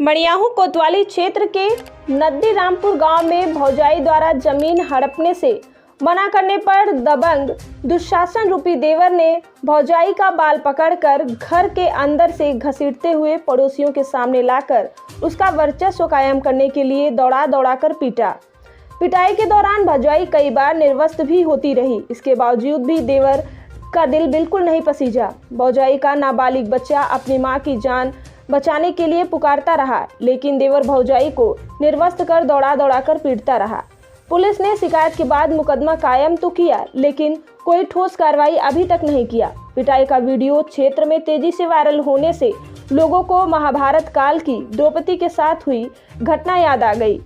मड़ियाहू कोतवाली क्षेत्र के नद्दी रामपुर गांव में भौजाई द्वारा जमीन हड़पने से मना करने पर दबंग दुशासन रूपी देवर ने भौजाई का बाल पकड़कर घर के अंदर से घसीटते हुए पड़ोसियों के सामने लाकर उसका वर्चस्व कायम करने के लिए दौड़ा दौड़ा कर पीटा। पिटाई के दौरान भौजाई कई बार निर्वस्त्र भी होती रही। इसके बावजूद भी देवर का दिल बिल्कुल नहीं पसीजा। भौजाई का नाबालिग बच्चा अपनी मां की जान बचाने के लिए पुकारता रहा, लेकिन देवर भौजाई को निर्वस्त्र कर दौड़ा दौड़ा कर पीटता रहा। पुलिस ने शिकायत के बाद मुकदमा कायम तो किया, लेकिन कोई ठोस कार्रवाई अभी तक नहीं किया। पिटाई का वीडियो क्षेत्र में तेजी से वायरल होने से लोगों को महाभारत काल की द्रौपदी के साथ हुई घटना याद आ गई।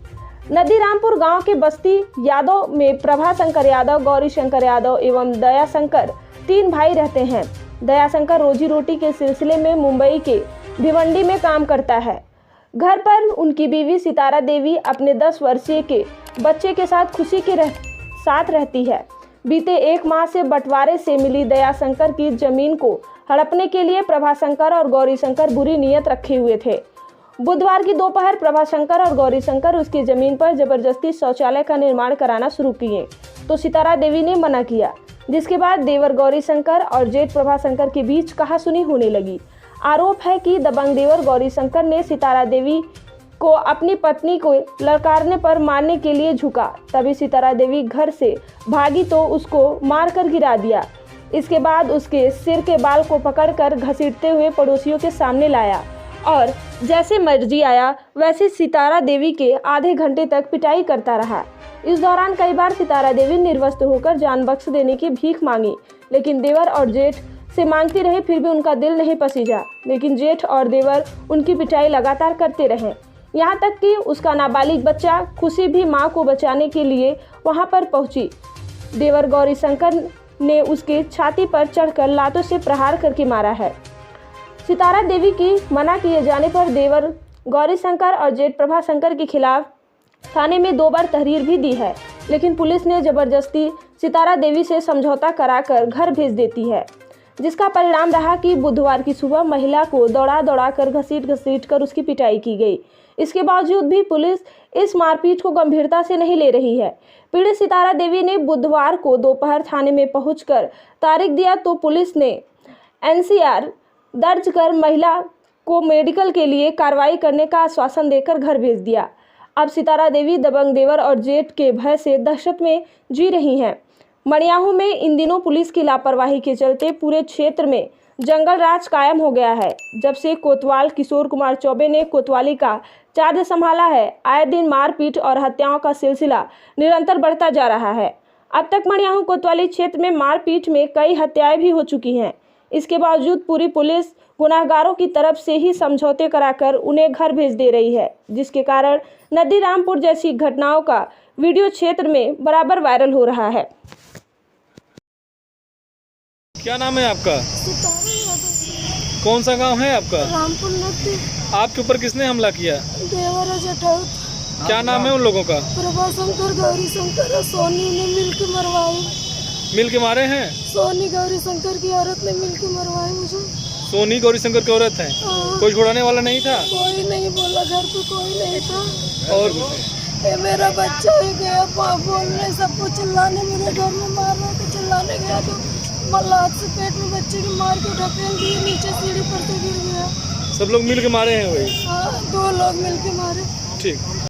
नदी रामपुर गांव के बस्ती यादव में प्रभा शंकर यादव, गौरी शंकर यादव एवं दया शंकर तीन भाई रहते हैं। दया शंकर रोजी रोटी के सिलसिले में मुंबई के भिवंडी में काम करता है। घर पर उनकी बीवी सितारा देवी अपने 10 वर्षीय के बच्चे के साथ खुशी के साथ रहती है। बीते 1 माह से बंटवारे से मिली दया शंकर की जमीन को हड़पने के लिए प्रभा शंकर और गौरी शंकर बुरी नीयत रखे हुए थे। बुधवार की दोपहर प्रभा शंकर और गौरी शंकर उसकी जमीन पर जबरदस्ती शौचालय का निर्माण कराना शुरू किए तो सितारा देवी ने मना किया, जिसके बाद देवर गौरी शंकर और जेठ प्रभा शंकर के बीच कहासुनी होने लगी। आरोप है कि दबंग देवर गौरी शंकर ने सितारा देवी को अपनी पत्नी को ललकारने पर मारने के लिए झुका। तभी सितारा देवी घर से भागी तो उसको मारकर गिरा दिया। इसके बाद उसके सिर के बाल को पकड़कर घसीटते हुए पड़ोसियों के सामने लाया और जैसे मर्जी आया वैसे सितारा देवी के आधे घंटे तक पिटाई करता रहा। इस दौरान कई बार सितारा देवी निर्वस्त्र होकर जान बख्श देने की भीख मांगी, लेकिन देवर और जेठ से मांगती रही, फिर भी उनका दिल नहीं पसीजा। लेकिन जेठ और देवर उनकी पिटाई लगातार करते रहे, यहाँ तक कि उसका नाबालिग बच्चा खुशी भी मां को बचाने के लिए वहां पर पहुंची। देवर गौरी शंकर ने उसके छाती पर चढ़कर लातों से प्रहार करके मारा है। सितारा देवी की मना किए जाने पर देवर गौरी शंकर और जेठ प्रभा शंकर के खिलाफ थाने में 2 बार तहरीर भी दी है, लेकिन पुलिस ने जबरदस्ती सितारा देवी से समझौता कराकर घर भेज देती है, जिसका परिणाम रहा कि बुधवार की सुबह महिला को दौड़ा दौड़ा कर घसीट कर उसकी पिटाई की गई। इसके बावजूद भी पुलिस इस मारपीट को गंभीरता से नहीं ले रही है। पीड़ित सितारा देवी ने बुधवार को दोपहर थाने में पहुंचकर तारीख दिया तो पुलिस ने एनसीआर दर्ज कर महिला को मेडिकल के लिए कार्रवाई करने का आश्वासन देकर घर भेज दिया। अब सितारा देवी दबंग देवर और जेठ के भय से दहशत में जी रही हैं। मड़ियाहू में इन दिनों पुलिस की लापरवाही के चलते पूरे क्षेत्र में जंगल राज कायम हो गया है। जब से कोतवाल किशोर कुमार चौबे ने कोतवाली का चार्ज संभाला है, आए दिन मारपीट और हत्याओं का सिलसिला निरंतर बढ़ता जा रहा है। अब तक मड़ियाहू कोतवाली क्षेत्र में मारपीट में कई हत्याएं भी हो चुकी हैं। इसके बावजूद पूरी पुलिस गुनाहगारों की तरफ से ही समझौते कराकर उन्हें घर भेज दे रही है, जिसके कारण नदी रामपुर जैसी घटनाओं का वीडियो क्षेत्र में बराबर वायरल हो रहा है। क्या नाम है आपका? सितारा यादव। कौन सा गांव है आपका? रामपुर नदी। आपके ऊपर किसने हमला किया? देवर जटाउत। क्या नाम है उन लोगों का? प्रभा शंकर, गौरी शंकर और सोनी ने मिलकर मरवाई। मिल के मारे हैं? सोनी गौरी शंकर की औरत ने मिलकर मरवाई मुझे। सोनी गौरी शंकर की औरत है? कोई छुड़ाने वाला नहीं था? कोई नहीं बोला, घर पे कोई नहीं था। और ये मेरा बच्चा ही गया बोलने, सबको चिल्लाने, मेरे घर में मार रहा था, चिल्लाने गया तो मल्लाद से पेट में बच्चे की मार के ढकेल दिए, नीचे सीढ़ी पर से गिर गया। सब लोग मिल के मारे हैं वही? हाँ, 2 लोग मिल के मारे। ठीक।